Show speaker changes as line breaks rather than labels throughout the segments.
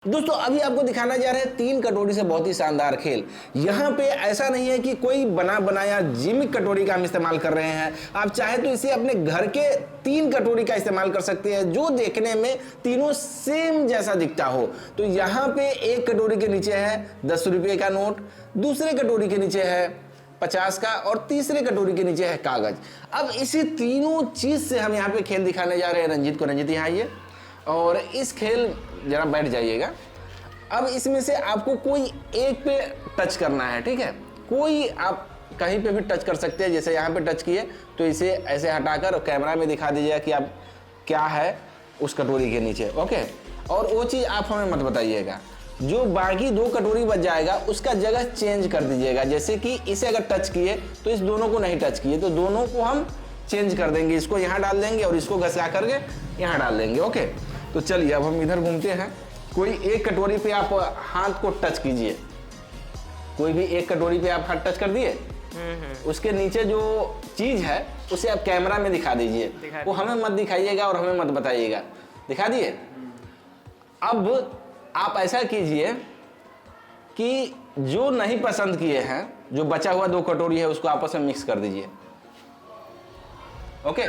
दोस्तों अभी आपको दिखाना जा रहा है 3 कटोरी से बहुत ही शानदार खेल। यहाँ पे ऐसा नहीं है कि कोई बना बनाया जिमिक कटोरी का हम इस्तेमाल कर रहे हैं। आप चाहे तो इसे अपने घर के 3 कटोरी का इस्तेमाल कर सकते हैं जो देखने में तीनों सेम जैसा दिखता हो। तो यहाँ पे एक कटोरी के नीचे है 10 रुपये का नोट, दूसरे कटोरी के नीचे है 50 का और तीसरे कटोरी के नीचे है कागज। अब इसी तीनों चीज से हम यहाँ पे खेल दिखाने जा रहे हैं रंजीत को। रंजीत यहाँ आइए और इस खेल जरा बैठ जाइएगा। अब इसमें से आपको कोई एक पे टच करना है, ठीक है। कोई आप कहीं पे भी टच कर सकते हैं, जैसे यहाँ पे टच किए तो इसे ऐसे हटाकर और कैमरा में दिखा दीजिएगा कि आप क्या है उस कटोरी के नीचे, ओके। और वो चीज़ आप हमें मत बताइएगा। जो बाकी 2 कटोरी बच जाएगा उसका जगह चेंज कर दीजिएगा। जैसे कि इसे अगर टच किए तो इस दोनों को नहीं टच किए तो दोनों को हम चेंज कर देंगे। इसको यहाँ डाल देंगे और इसको घसा करके यहाँ डाल देंगे, ओके। तो चलिए अब हम इधर घूमते हैं। कोई एक कटोरी पे आप हाथ को टच कीजिए। कोई भी एक कटोरी पे आप हाथ टच कर दिए, उसके नीचे जो चीज है उसे आप कैमरा में दिखा दीजिए। वो हमें मत दिखाइएगा और हमें मत बताइएगा। दिखा दिए। अब आप ऐसा कीजिए कि जो नहीं पसंद किए हैं, जो बचा हुआ 2 कटोरी है उसको आपस में मिक्स कर दीजिए, ओके।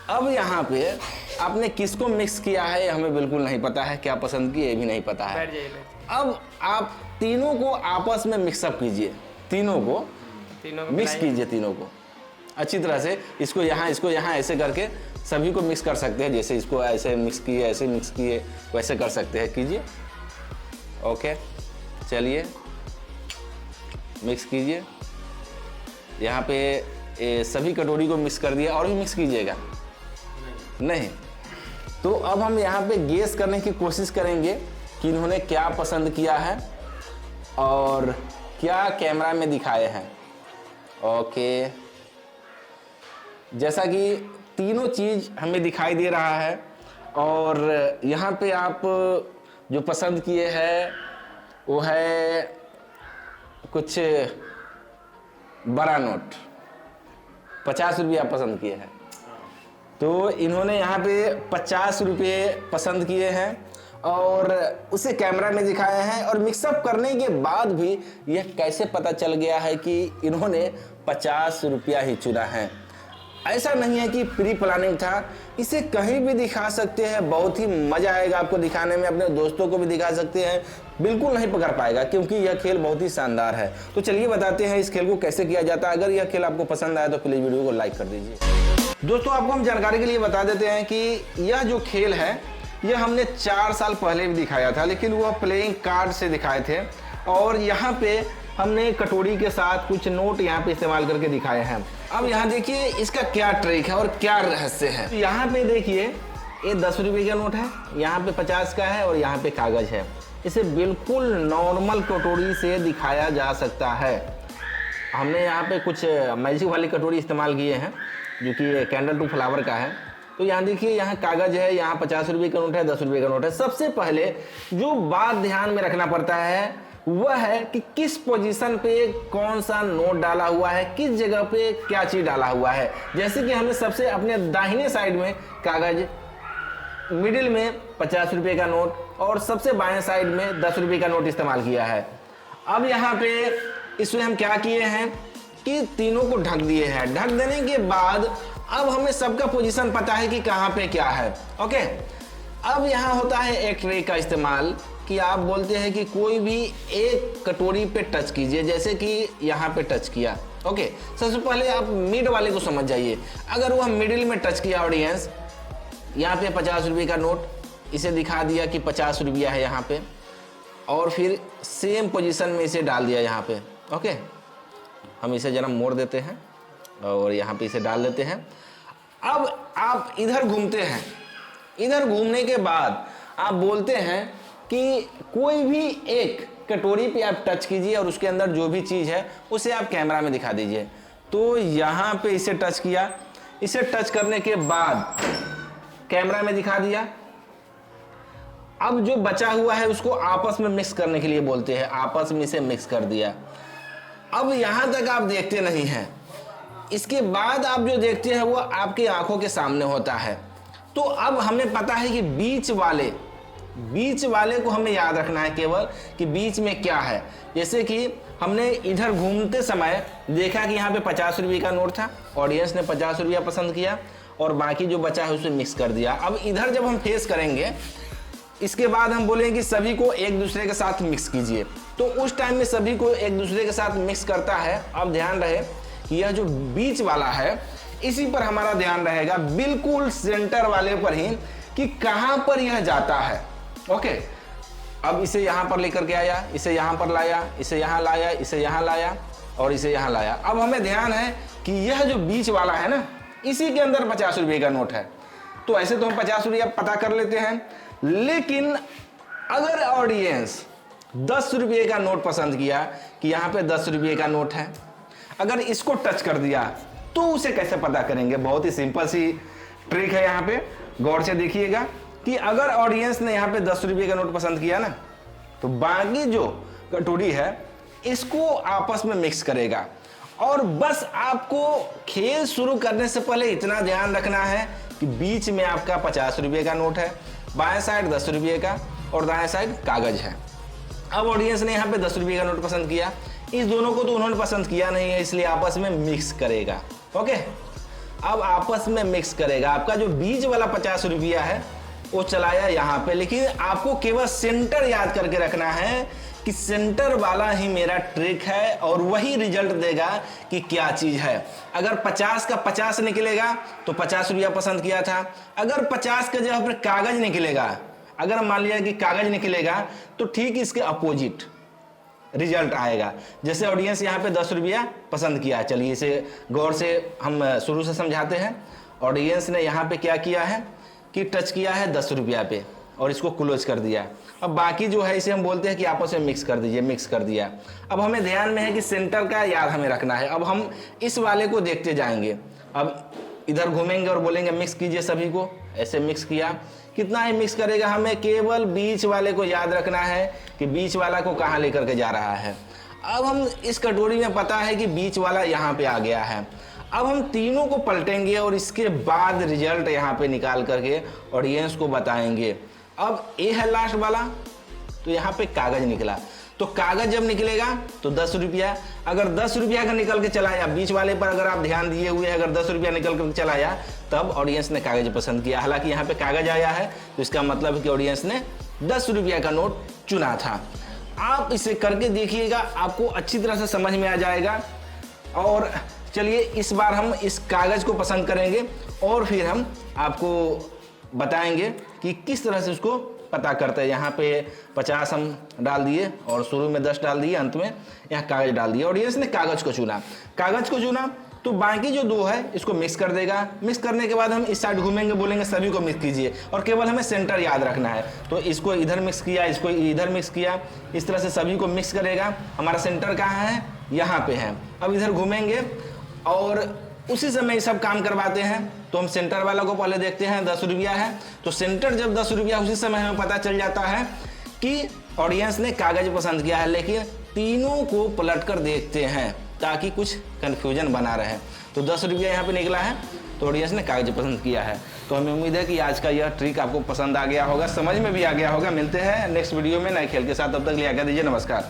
अब यहाँ पे आपने किसको मिक्स किया है हमें बिल्कुल नहीं पता है, क्या पसंद किए भी नहीं पता है। अब आप तीनों को आपस में मिक्सअप कीजिए, तीनों को मिक्स कीजिए, तीनों को अच्छी तरह से। इसको यहाँ ऐसे करके सभी को मिक्स कर सकते हैं। जैसे इसको ऐसे मिक्स किए, ऐसे मिक्स किए, वैसे कर सकते हैं, कीजिए, ओके। चलिए मिक्स कीजिए। यहाँ पे सभी कटोरी को मिक्स कर दिया। और भी मिक्स कीजिएगा नहीं। तो अब हम यहाँ पे गेस करने की कोशिश करेंगे कि इन्होंने क्या पसंद किया है और क्या कैमरा में दिखाए हैं, ओके। जैसा कि तीनों चीज हमें दिखाई दे रहा है और यहाँ पे आप जो पसंद किए हैं वो है कुछ बड़ा नोट, 50 रुपये आप पसंद किए हैं। तो इन्होंने यहाँ पे 50 रुपये पसंद किए हैं और उसे कैमरा में दिखाए हैं। और मिक्सअप करने के बाद भी यह कैसे पता चल गया है कि इन्होंने 50 रुपया ही चुना है। ऐसा नहीं है कि प्री प्लानिंग था, इसे कहीं भी दिखा सकते हैं। बहुत ही मजा आएगा आपको दिखाने में, अपने दोस्तों को भी दिखा सकते हैं। बिल्कुल नहीं पकड़ पाएगा क्योंकि यह खेल बहुत ही शानदार है। तो चलिए बताते हैं इस खेल को कैसे किया जाता है। अगर यह खेल आपको पसंद आया तो प्लीज वीडियो को लाइक कर दीजिए। दोस्तों आपको हम जानकारी के लिए बता देते हैं कि यह जो खेल है यह हमने 4 साल पहले भी दिखाया था, लेकिन वह प्लेइंग कार्ड से दिखाए थे। और यहाँ पे हमने कटोरी के साथ कुछ नोट यहाँ पे इस्तेमाल करके दिखाए हैं। अब यहाँ देखिए इसका क्या ट्रिक है और क्या रहस्य है। तो यहाँ पे देखिए ये 10 रुपये का नोट है, यहाँ पे 50 का है और यहाँ पे कागज है। इसे बिल्कुल नॉर्मल कटोरी से दिखाया जा सकता है। हमने यहाँ पे कुछ मैजिक वाली कटोरी इस्तेमाल किए हैं जो कि कैंडल टू फ्लावर का है। तो यहाँ देखिए यहाँ कागज है, यहाँ 50 रुपये का नोट है, 10 रुपये का नोट है। सबसे पहले जो बात ध्यान में रखना पड़ता है वह है कि किस पोजीशन पे कौन सा नोट डाला हुआ है, किस जगह पे क्या चीज डाला हुआ है। जैसे कि हमने सबसे अपने दाहिने साइड में कागज, मिडिल में 50 रुपये का नोट और सबसे बाएं साइड में 10 रुपये का नोट इस्तेमाल किया है। अब यहाँ पे इसमें हम क्या किए हैं कि तीनों को ढक दिए हैं। ढक देने के बाद अब हमें सबका पोजीशन पता है कि कहाँ पे क्या है, ओके। अब यहाँ होता है एक ट्रिक का इस्तेमाल कि आप बोलते हैं कि कोई भी एक कटोरी पे टच कीजिए। जैसे कि यहाँ पे टच किया, ओके। सबसे पहले आप मिड वाले को समझ जाइए। अगर वह मिडिल में टच किया ऑडियंस, यहाँ पे 50 रुपये का नोट, इसे दिखा दिया कि 50 रुपया है यहाँ पे और फिर सेम पोजीशन में इसे डाल दिया यहाँ पे, ओके। हम इसे जरा मोड़ देते हैं और यहाँ पे इसे डाल देते हैं। अब आप इधर घूमते हैं। इधर घूमने के बाद आप बोलते हैं कि कोई भी एक कटोरी पे आप टच कीजिए और उसके अंदर जो भी चीज़ है उसे आप कैमरा में दिखा दीजिए। तो यहाँ पे इसे टच किया। इसे टच करने के बाद कैमरा में दिखा दिया। अब जो बचा हुआ है उसको आपस में मिक्स करने के लिए बोलते हैं, आपस में इसे मिक्स कर दिया। अब यहाँ तक आप देखते नहीं हैं। इसके बाद आप जो देखते हैं वो आपकी आंखों के सामने होता है। तो अब हमें पता है कि बीच वाले बीच वाले को हमें याद रखना है केवल कि बीच में क्या है। जैसे कि हमने इधर घूमते समय देखा कि यहाँ पे 50 रुपये का नोट था, ऑडियंस ने 50 रुपया पसंद किया और बाकी जो बचा है उसे मिक्स कर दिया। अब इधर जब हम फेस करेंगे, इसके बाद हम बोलेंगे कि सभी को एक दूसरे के साथ मिक्स कीजिए, तो उस टाइम में सभी को एक दूसरे के साथ मिक्स करता है। अब ध्यान रहे कि यह जो बीच वाला है इसी पर हमारा ध्यान रहेगा, बिल्कुल सेंटर वाले पर ही, कि कहां पर यह जाता है। ओके, अब इसे यहां पर लेकर के आया, इसे यहां पर लाया, इसे यहां लाया, इसे यहां लाया और इसे यहां लाया। अब हमें ध्यान है कि यह जो बीच वाला है ना, इसी के अंदर 50 रुपये का नोट है। तो ऐसे तो हम 50 रुपया पता कर लेते हैं, लेकिन अगर ऑडियंस 10 रुपये का नोट पसंद किया कि यहाँ पे 10 रुपये का नोट है, अगर इसको टच कर दिया तो उसे कैसे पता करेंगे? बहुत ही सिंपल सी ट्रिक है। यहाँ पे गौर से देखिएगा कि अगर ऑडियंस ने यहाँ पे 10 रुपये का नोट पसंद किया ना, तो बाकी जो कटोरी है इसको आपस में मिक्स करेगा। और बस आपको खेल शुरू करने से पहले इतना ध्यान रखना है कि बीच में आपका 50 रुपये का नोट है, बाएं साइड 10 रुपये का और दाएं साइड कागज है। अब ऑडियंस ने यहाँ पे 10 रुपये का नोट पसंद किया, इस दोनों को तो उन्होंने पसंद किया नहीं है, इसलिए आपस में मिक्स करेगा। ओके, अब आपस में मिक्स करेगा। आपका जो बीच वाला 50 रुपया है वो चलाया यहाँ पे, लेकिन आपको केवल सेंटर याद करके रखना है कि सेंटर वाला ही मेरा ट्रिक है और वही रिजल्ट देगा कि क्या चीज है। अगर 50 का 50 निकलेगा तो 50 रुपया पसंद किया था। अगर 50 का जगह पर कागज निकलेगा, अगर मान लिया कि कागज निकलेगा, तो ठीक इसके अपोजिट रिजल्ट आएगा। जैसे ऑडियंस यहाँ पे 10 रुपया पसंद किया, चलिए इसे गौर से हम शुरू से समझाते हैं। ऑडियंस ने यहाँ पे क्या किया है कि टच किया है 10 रुपया पे और इसको क्लोज कर दिया। अब बाकी जो है इसे हम बोलते हैं कि आपस में मिक्स कर दीजिए, मिक्स कर दिया। अब हमें ध्यान में है कि सेंटर का याद हमें रखना है। अब हम इस वाले को देखते जाएंगे, अब इधर घूमेंगे और बोलेंगे मिक्स कीजिए सभी को। ऐसे मिक्स किया, कितना ही मिक्स करेगा, हमें केवल बीच वाले को याद रखना है कि बीच वाला को कहाँ लेकर के जा रहा है। अब हम इस कटोरी में पता है कि बीच वाला यहाँ पे आ गया है। अब हम तीनों को पलटेंगे और इसके बाद रिजल्ट यहाँ पे निकाल करके ऑडियंस को बताएंगे। अब ए है लास्ट वाला, तो यहाँ पे कागज निकला, तो कागज जब निकलेगा तो 10 रुपया। अगर 10 रुपया का निकल के चलाया बीच वाले पर, अगर आप ध्यान दिए हुए हैं, अगर 10 रुपया निकल कर चलाया तब ऑडियंस ने कागज पसंद किया। हालांकि यहाँ पे कागज आया है तो इसका मतलब है कि ऑडियंस ने 10 रुपया का नोट चुना था। आप इसे करके देखिएगा, आपको अच्छी तरह से समझ में आ जाएगा। और चलिए इस बार हम इस कागज को पसंद करेंगे और फिर हम आपको बताएंगे कि किस तरह से उसको पता करते हैं। यहाँ पे 50 हम डाल दिए और शुरू में 10 डाल दिए, अंत में यहाँ कागज डाल दिए। ऑडियंस ने कागज को चुना, कागज को चुना तो बाकी जो 2 है इसको मिक्स कर देगा। मिक्स करने के बाद हम इस साइड घूमेंगे, बोलेंगे सभी को मिक्स कीजिए और केवल हमें सेंटर याद रखना है। तो इसको इधर मिक्स किया, इसको इधर मिक्स किया, इस तरह से सभी को मिक्स करेगा। हमारा सेंटर कहाँ है? यहाँ पे है। अब इधर घूमेंगे और उसी समय सब काम करवाते हैं। तो हम सेंटर वाला को पहले देखते हैं, 10 रुपया है, तो सेंटर जब 10 रुपया, उसी समय हमें पता चल जाता है कि ऑडियंस ने कागज पसंद किया है। लेकिन तीनों को पलट कर देखते हैं ताकि कुछ कंफ्यूजन बना रहे। तो 10 रुपया यहाँ पे निकला है तो ऑडियंस ने कागज पसंद किया है। तो हमें उम्मीद है कि आज का यह ट्रिक आपको पसंद आ गया होगा, समझ में भी आ गया होगा। मिलते हैं नेक्स्ट वीडियो में नए खेल के साथ, तब तक लिए आज्ञा दीजिए, नमस्कार।